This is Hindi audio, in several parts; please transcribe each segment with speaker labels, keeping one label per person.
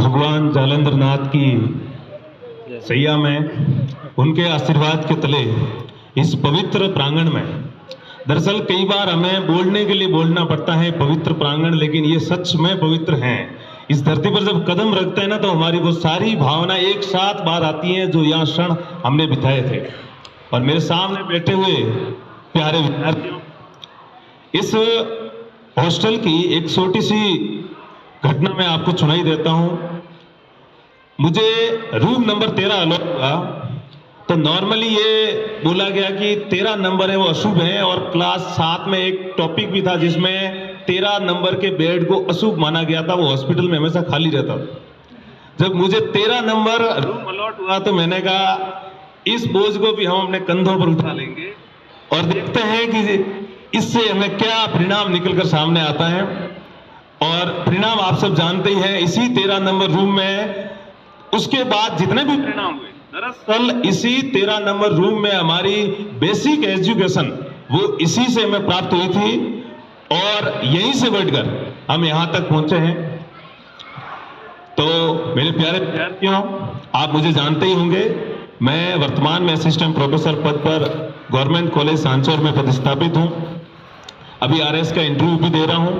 Speaker 1: भगवान जालंधर नाथ की सैया में, उनके आशीर्वाद के तले इस पवित्र प्रांगण में, दरअसल कई बार हमें बोलने के लिए बोलना पड़ता है पवित्र प्रांगण, लेकिन ये सच में पवित्र हैं। इस धरती पर जब कदम रखते हैं ना, तो हमारी वो सारी भावना एक साथ बाहर आती हैं जो यहाँ क्षण हमने बिताए थे। और मेरे सामने बैठे हुए प्यारे विद्यार्थियों, इस हॉस्टल की एक छोटी सी घटना मैं आपको सुनाई देता हूं। मुझे रूम नंबर 13 अलॉट हुआ, तो नॉर्मली ये बोला गया कि 13 नंबर है वो अशुभ है, और क्लास 7 में एक टॉपिक भी था जिसमें 13 नंबर के बेड को अशुभ माना गया था, वो हॉस्पिटल में हमेशा खाली रहता था। जब मुझे 13 नंबर रूम अलॉट हुआ तो मैंने कहा इस बोझ को भी हम अपने कंधों पर उठा लेंगे और देखते हैं कि इससे हमें क्या परिणाम निकलकर सामने आता है। और परिणाम आप सब जानते ही हैं, इसी 13 नंबर रूम में उसके बाद जितने भी परिणाम हुए, दरअसल इसी 13 नंबर रूम में हमारी बेसिक एजुकेशन वो इसी से हमें प्राप्त हुई थी, और यहीं से बढ़कर हम यहां तक पहुंचे हैं। तो मेरे प्यारे विद्यार्थियों, आप मुझे जानते ही होंगे, मैं वर्तमान में असिस्टेंट प्रोफेसर पद पर गवर्नमेंट कॉलेज सांचौर में पदस्थापित हूं। अभी आरएस का इंटरव्यू भी दे रहा हूं।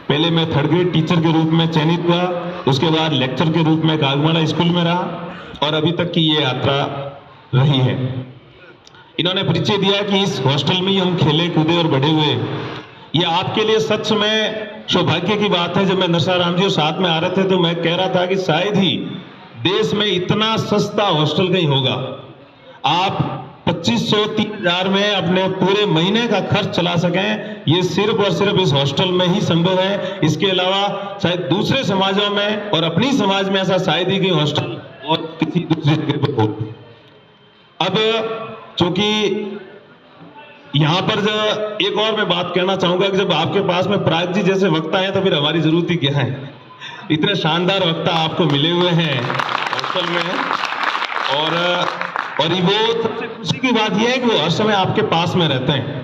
Speaker 1: पहले मैं 3rd ग्रेड टीचर के रूप में चयनित हुआ, उसके बाद लेक्चर के रूप में कागमाड़ा स्कूल में रहा, और अभी तक की ये यात्रा रही है। इन्होंने परिचय दिया कि इस हॉस्टल में ही हम खेले कूदे और बड़े हुए। ये आपके लिए सच में सौभाग्य की बात है। जब मैं नरसाराम जी और साथ में आ रहे थे तो मैं कह रहा था कि शायद ही देश में इतना सस्ता हॉस्टल कहीं होगा। आप 2500-3000 में अपने पूरे महीने का खर्च चला सकें, ये सिर्फ और सिर्फ इस हॉस्टल में ही संभव है। इसके अलावा शायद दूसरे समाजों में और अपनी समाज में ऐसा शायद ही कहीं हॉस्टल और किसी दूसरी जगह पर हो। अब चूंकि यहां पर जो एक और मैं बात कहना चाहूंगा कि जब आपके पास में पराग जी जैसे वक्ता है तो फिर हमारी जरूरत ही क्या है। इतने शानदार वक्ता आपको मिले हुए हैं हॉस्टल में, और वो सबसे खुशी की बात यह है कि वो हर समय आपके पास में रहते हैं।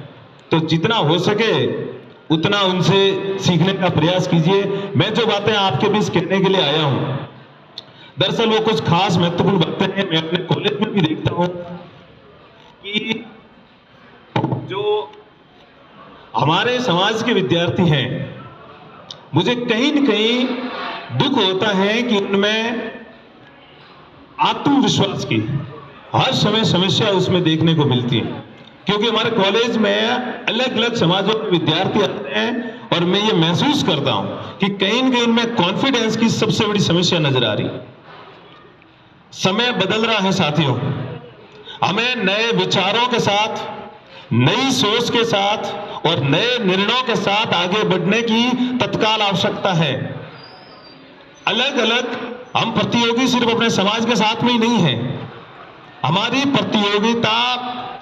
Speaker 1: तो जितना हो सके उतना उनसे सीखने का प्रयास कीजिए। मैं जो बातें आपके बीच कहने के लिए आया हूं, दरअसल वो कुछ खास महत्वपूर्ण बातें हैं। मैं अपने कॉलेज में भी देखता हूं कि जो हमारे समाज के विद्यार्थी हैं, मुझे कहीं न कहीं दुख होता है कि उनमें आत्मविश्वास की हर समय समस्या उसमें देखने को मिलती है। क्योंकि हमारे कॉलेज में अलग अलग समाजों के विद्यार्थी आते हैं, और मैं ये महसूस करता हूं कि कहीं न कहीं उनमें कॉन्फिडेंस की सबसे बड़ी समस्या नजर आ रही है। समय बदल रहा है साथियों, हमें नए विचारों के साथ, नई सोच के साथ और नए निर्णयों के साथ आगे बढ़ने की तत्काल आवश्यकता है। अलग अलग हम प्रतियोगी सिर्फ अपने समाज के साथ में ही नहीं है, हमारी प्रतियोगिता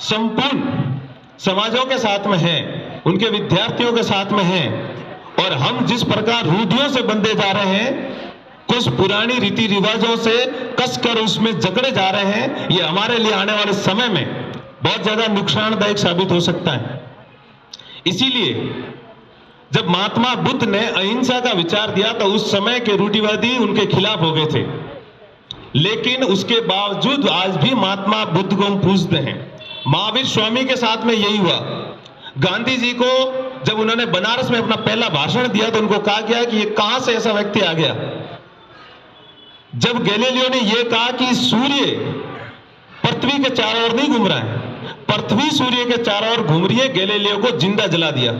Speaker 1: संपूर्ण समाजों के साथ में है, उनके विद्यार्थियों के साथ में है। और हम जिस प्रकार रूढ़ियों से बंधे जा रहे हैं, कुछ पुरानी रीति रिवाजों से कसकर उसमें जकड़े जा रहे हैं, ये हमारे लिए आने वाले समय में बहुत ज्यादा नुकसानदायक साबित हो सकता है। इसीलिए जब महात्मा बुद्ध ने अहिंसा का विचार दिया तो उस समय के रूढ़िवादी उनके खिलाफ हो गए थे, लेकिन उसके बावजूद आज भी महात्मा बुद्ध को हम पूजते हैं। महावीर स्वामी के साथ में यही हुआ। गांधी जी को जब उन्होंने बनारस में अपना पहला भाषण दिया तो उनको कहा गया कि ये कहां से ऐसा व्यक्ति आ गया। जब गैलीलियो ने यह कहा कि सूर्य पृथ्वी के चारों ओर नहीं घूम रहा है, पृथ्वी सूर्य के चारों ओर घूम रही है, गैलीलियो को जिंदा जला दिया।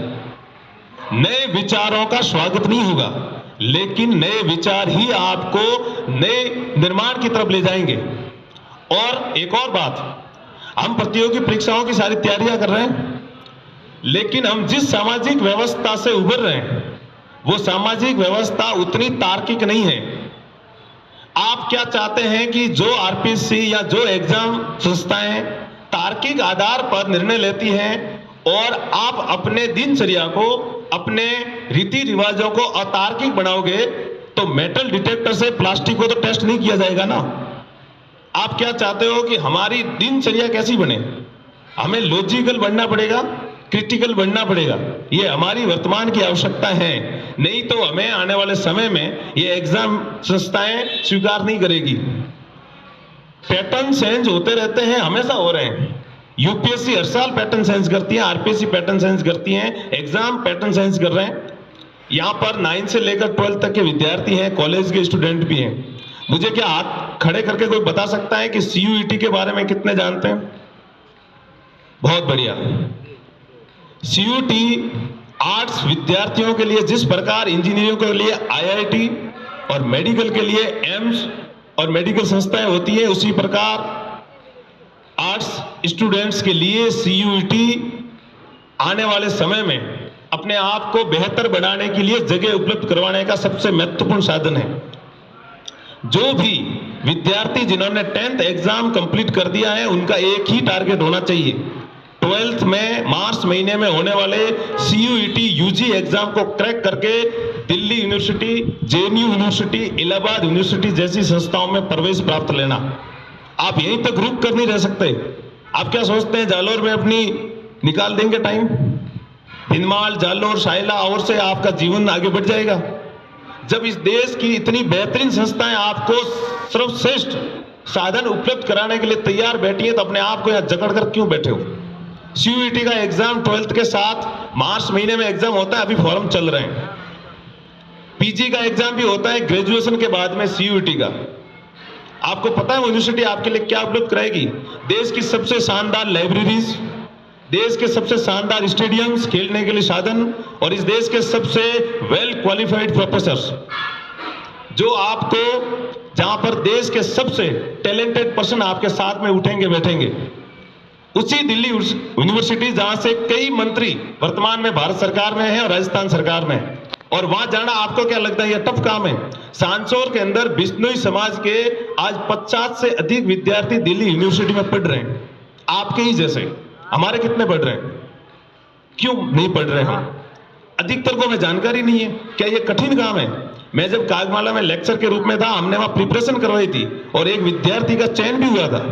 Speaker 1: नए विचारों का स्वागत नहीं होगा, लेकिन नए विचार ही आपको नए निर्माण की तरफ ले जाएंगे। और एक और बात, हम प्रतियोगी परीक्षाओं की सारी तैयारियां कर रहे हैं, लेकिन हम जिस सामाजिक व्यवस्था से उभर रहे हैं वो सामाजिक व्यवस्था उतनी तार्किक नहीं है। आप क्या चाहते हैं कि जो आरपीएससी या जो एग्जाम संस्थाएं तार्किक आधार पर निर्णय लेती हैं, और आप अपने दिनचर्या को, अपने रीति रिवाजों को अतार्किक बनाओगे तो मेटल डिटेक्टर से प्लास्टिक को तो टेस्ट नहीं किया जाएगा ना। आप क्या चाहते हो कि हमारी दिनचर्या कैसी बने? हमें लॉजिकल बनना पड़ेगा, क्रिटिकल बनना पड़ेगा। ये हमारी वर्तमान की आवश्यकता है। नहीं तो हमें आने वाले समय में ये एग्जाम संस्थाएं स्वीकार नहीं करेगी। पैटर्न चेंज होते रहते हैं, हमेशा हो रहे हैं। यूपीएससी हर साल पैटर्न चेंज करती है, आरपीएससी पैटर्न चेंज करती है, एग्जाम पैटर्न चेंज कर रहे हैं। यहाँ पर 9 से लेकर 12 तक के विद्यार्थी हैं, कॉलेज के स्टूडेंट भी हैं। मुझे क्या हाथ खड़े करके कोई बता सकता है कि सीयूईटी के बारे में कितने जानते हैं? बहुत बढ़िया। सीयूईटी आर्ट्स विद्यार्थियों के लिए जिस प्रकार इंजीनियरिंग के लिए आईआईटी और मेडिकल के लिए एम्स और मेडिकल संस्थाएं होती है, उसी प्रकार आर्ट्स स्टूडेंट्स के लिए सीयूईटी आने वाले समय में अपने आप को बेहतर बनाने के लिए जगह उपलब्ध करवाने का सबसे महत्वपूर्ण साधन है। जो भी विद्यार्थी जिन्होंने 10th एग्जाम कंप्लीट कर दिया है, उनका एक ही टारगेट होना चाहिए, 12th में मार्च महीने में होने वाले सीयूईटी यूजी एग्जाम को क्रैक करके Delhi university, JNU university, Allahabad university जैसी संस्थाओं में प्रवेश प्राप्त लेना। आप यहीं तक रुक कर नहीं रह सकते। आप क्या सोचते हैं जालोर में अपनी निकाल देंगे टाइम? हिंदमाल, जालोर, शाइला और से आपका जीवन आगे बढ़ जाएगा? जब इस देश की इतनी बेहतरीन संस्थाएं आपको सर्वश्रेष्ठ साधन उपलब्ध कराने के लिए तैयार बैठी है, तो अपने आप को यहां जकड़ कर क्यों बैठे हो? सीयूईटी का एग्जाम 12th के साथ मार्च महीने में एग्जाम होता है, अभी फॉर्म चल रहे हैं। पीजी का एग्जाम भी होता है ग्रेजुएशन के बाद में सीयूईटी का। आपको पता है वो यूनिवर्सिटी आपके लिए क्या उपलब्ध कराएगी? देश की सबसे शानदार लाइब्रेरीज, देश के सबसे शानदार स्टेडियम्स, खेलने के लिए साधन, और इस देश के सबसे वेल क्वालिफाइड प्रोफेसर्स, जो आपको जहां पर देश के सबसे टैलेंटेड पर्सन आपके साथ में उठेंगे बैठेंगे। उसी दिल्ली यूनिवर्सिटी जहां से कई मंत्री वर्तमान में भारत सरकार में है और राजस्थान सरकार में है, और वहां जाना आपको क्या लगता है ये टफ काम है? सांसौर के अंदर बिश्नोई समाज के आज 50 से अधिक विद्यार्थी दिल्ली यूनिवर्सिटी में पढ़ रहे हैं, आपके ही जैसे। हमारे कितने पढ़ रहे हैं? क्यों नहीं पढ़ रहे हम? अधिकतर को हमें जानकारी नहीं है। क्या ये कठिन काम है? मैं जब कागमाला में लेक्चर के रूप में था, हमने वहां प्रिपरेशन करवाई थी और एक विद्यार्थी का चयन भी हुआ था।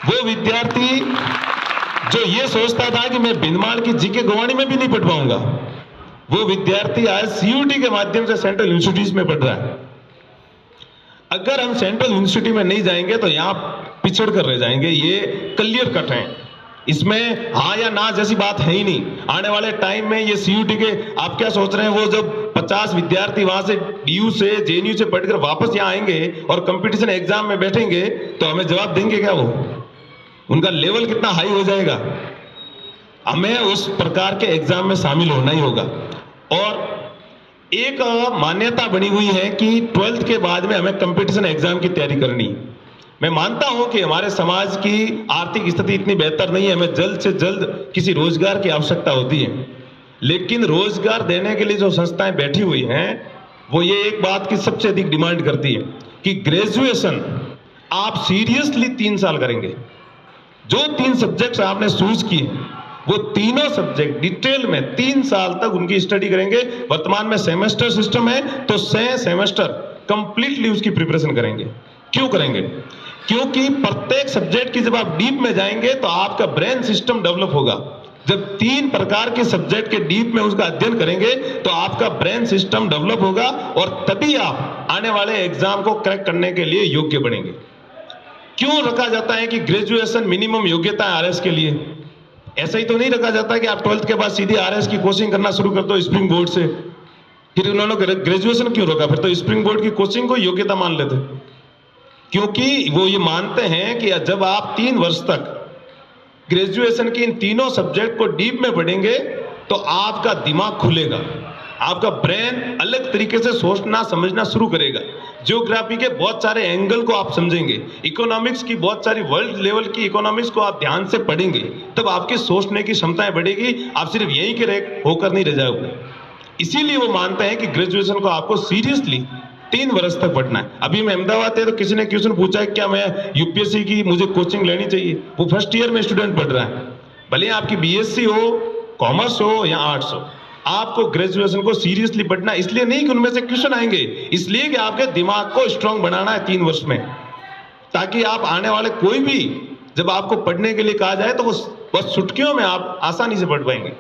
Speaker 1: वो विद्यार्थी जो ये सोचता था कि मैं बिंदमाल की जीके गवानी में भी नहीं पढ़ पाऊंगा, वो विद्यार्थी आज सीयूईटी के माध्यम से सेंट्रल यूनिवर्सिटीज में पढ़ रहा है। अगर हम सेंट्रल यूनिवर्सिटी में नहीं जाएंगे तो यहां पिछड़ कर रह जाएंगे। ये क्लियर कट है, इसमें हाँ या ना जैसी बात है ही नहीं। आने वाले टाइम में ये सीयूईटी के आप क्या सोच रहे हैं, वो जब 50 विद्यार्थी वहां से डीयू से जेएनयू से पढ़कर वापस यहाँ आएंगे और कंपटीशन एग्जाम में बैठेंगे तो हमें जवाब देंगे क्या? वो उनका लेवल कितना हाई हो जाएगा। हमें उस प्रकार के एग्जाम में शामिल होना ही होगा। और एक मान्यता बनी हुई है कि 12th के बाद में हमें कंपटीशन एग्जाम की तैयारी करनी। मैं मानता हूं कि हमारे समाज की आर्थिक स्थिति इतनी बेहतर नहीं है, हमें जल्द से जल्द किसी रोजगार की आवश्यकता होती है। लेकिन रोजगार देने के लिए जो संस्थाएं बैठी हुई हैं, वो ये एक बात की सबसे अधिक डिमांड करती है कि ग्रेजुएशन आप सीरियसली 3 साल करेंगे। जो 3 सब्जेक्ट्स आपने चूज किए, वो तीनों सब्जेक्ट डिटेल में 3 साल तक उनकी स्टडी करेंगे। वर्तमान में सेमेस्टर सिस्टम है, तो 6 सेमेस्टर कंप्लीटली उसकी प्रिपरेशन करेंगे। क्यों करेंगे? क्योंकि प्रत्येक सब्जेक्ट की जब आप डीप में जाएंगे तो आपका ब्रेन सिस्टम डेवलप होगा। जब 3 प्रकार के सब्जेक्ट के डीप में उसका अध्ययन करेंगे तो आपका ब्रेन सिस्टम डेवलप होगा और तभी आप आने वाले एग्जाम को क्रैक करने के लिए योग्य बनेंगे। क्यों रखा जाता है कि ग्रेजुएशन मिनिमम योग्यता है आरएस के लिए? ऐसा ही तो नहीं रखा जाता कि आप 12th के बाद सीधे आरएस की कोचिंग करना शुरू कर दो स्प्रिंग बोर्ड से। फिर उन्होंने ग्रेजुएशन क्यों रखा? फिर तो स्प्रिंग बोर्ड की कोचिंग को योग्यता मान लेते, क्योंकि वो ये मानते हैं कि जब आप 3 वर्ष तक ग्रेजुएशन के इन तीनों सब्जेक्ट को डीप में पढ़ेंगे तो आपका दिमाग खुलेगा, आपका ब्रेन अलग तरीके से सोचना समझना शुरू करेगा। ज्योग्राफी के बहुत सारे एंगल को आप समझेंगे, इकोनॉमिक्स की बहुत सारी वर्ल्ड लेवल की इकोनॉमिक्स को आप ध्यान से पढ़ेंगे, तब आपकी सोचने की क्षमताएं बढ़ेगी। आप सिर्फ यहीं के होकर नहीं रह जाओगे। इसीलिए वो मानते हैं कि ग्रेजुएशन को आपको सीरियसली 3 वर्ष तक पढ़ना है। अभी मैं अहमदाबाद थे तो किसी ने क्वेश्चन पूछा है क्या मैं यूपीएससी की मुझे कोचिंग लेनी चाहिए? वो फर्स्ट ईयर में स्टूडेंट पढ़ रहा है, भले आपकी बीएससी हो, कॉमर्स हो या आर्ट्स हो, आपको ग्रेजुएशन को सीरियसली पढ़ना। इसलिए नहीं कि उनमें से क्वेश्चन आएंगे, इसलिए कि आपके दिमाग को स्ट्रांग बनाना है 3 वर्ष में, ताकि आप आने वाले कोई भी जब आपको पढ़ने के लिए कहा जाए तो वो बस चुटकियों में आप आसानी से पढ़ पाएंगे।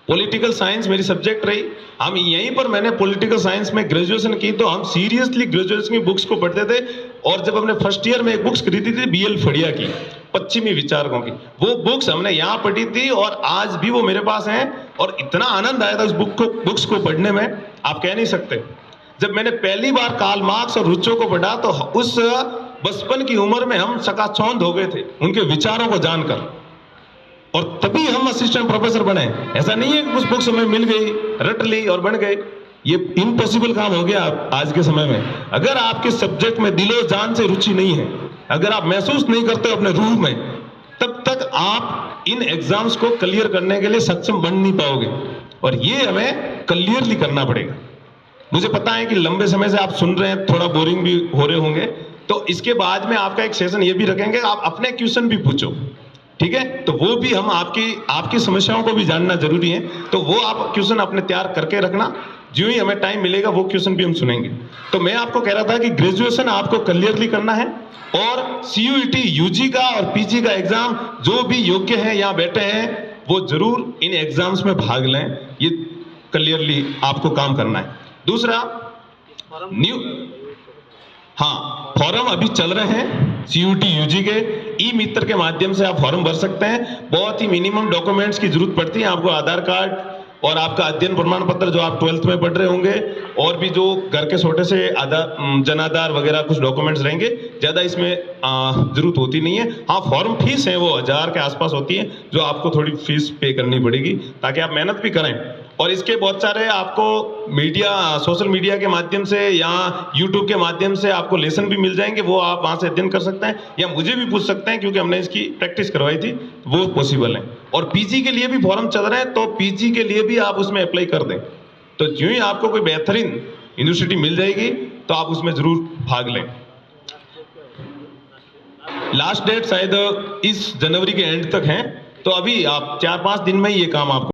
Speaker 1: पॉलिटिकल साइंस मेरी सब्जेक्ट रही। हम यहीं पर मैंने पॉलिटिकल साइंस में ग्रेजुएशन की, तो हम सीरियसली ग्रेजुएशन की बुक्स को पढ़ते थे। और जब हमने फर्स्ट ईयर में एक बुक्स खरीदी थी BL फड़िया की, पश्चिमी विचारकों की, वो बुक्स हमने यहाँ पढ़ी थी और आज भी वो मेरे पास हैं। और इतना आनंद आया था उस बुक्स को पढ़ने में, आप कह नहीं सकते। जब मैंने पहली बार कार्ल मार्क्स और रूसो को पढ़ा तो उस बचपन की उम्र में हम चकाचौंध हो गए थे उनके विचारों को जानकर, और तभी हम असिस्टेंट प्रोफेसर बने। ऐसा नहीं है कि कुछ बुक्स हमें मिल गई, रट ली और बन गए। ये इम्पॉसिबल काम हो गया आज के समय में। अगर आपके सब्जेक्ट में दिलो जान से रुचि नहीं है, अगर आप महसूस नहीं करते अपने रूह में, तब तक आप इन एग्जाम्स को क्लियर करने के लिए सक्षम बन नहीं पाओगे। और ये हमें क्लियरली करना पड़ेगा। मुझे पता है कि लंबे समय से आप सुन रहे हैं, थोड़ा बोरिंग भी हो रहे होंगे, तो इसके बाद में आपका एक सेशन ये भी रखेंगे, आप अपने क्वेश्चन भी पूछो, ठीक है? तो वो भी हम आपकी समस्याओं को भी जानना जरूरी है, तो वो आप क्वेश्चन अपने तैयार करके रखना। जो ही हमें टाइम मिलेगा वो क्वेश्चन भी हम सुनेंगे। तो मैं आपको कह रहा था कि ग्रेजुएशन आपको क्लियरली करना है, और CUET UG का और PG का एग्जाम जो भी योग्य है यहाँ बैठे हैं वो जरूर इन एग्जाम्स में भाग लें। ये क्लियरली आपको काम करना है। दूसरा, फॉर्म अभी चल रहे हैं CUET UG के, ई-मित्र के माध्यम से आप फॉर्म भर सकते हैं। बहुत ही मिनिमम डॉक्यूमेंट्स की जरूरत पड़ती है आपको, आधार कार्ड और आपका अध्ययन प्रमाण पत्र जो आप 12th में पढ़ रहे होंगे, और भी जो घर के छोटे से जनाधार वगैरह कुछ डॉक्यूमेंट्स रहेंगे। ज्यादा इसमें जरूरत होती नहीं है। हाँ, फॉर्म फीस है वो 1000 के आसपास होती है, जो आपको थोड़ी फीस पे करनी पड़ेगी ताकि आप मेहनत भी करें। और इसके बहुत सारे आपको सोशल मीडिया के माध्यम से या यूट्यूब के माध्यम से आपको लेसन भी मिल जाएंगे, वो आप वहां से अध्ययन कर सकते हैं, या मुझे भी पूछ सकते हैं क्योंकि हमने इसकी प्रैक्टिस करवाई थी, वो पॉसिबल है। और PG के लिए भी फॉर्म चल रहे हैं, तो PG के लिए भी आप उसमें अप्लाई कर दें। तो जो ही आपको कोई बेहतरीन यूनिवर्सिटी मिल जाएगी तो आप उसमें जरूर भाग लें। लास्ट डेट शायद इस जनवरी के एंड तक है, तो अभी आप 4-5 दिन में ये काम आपको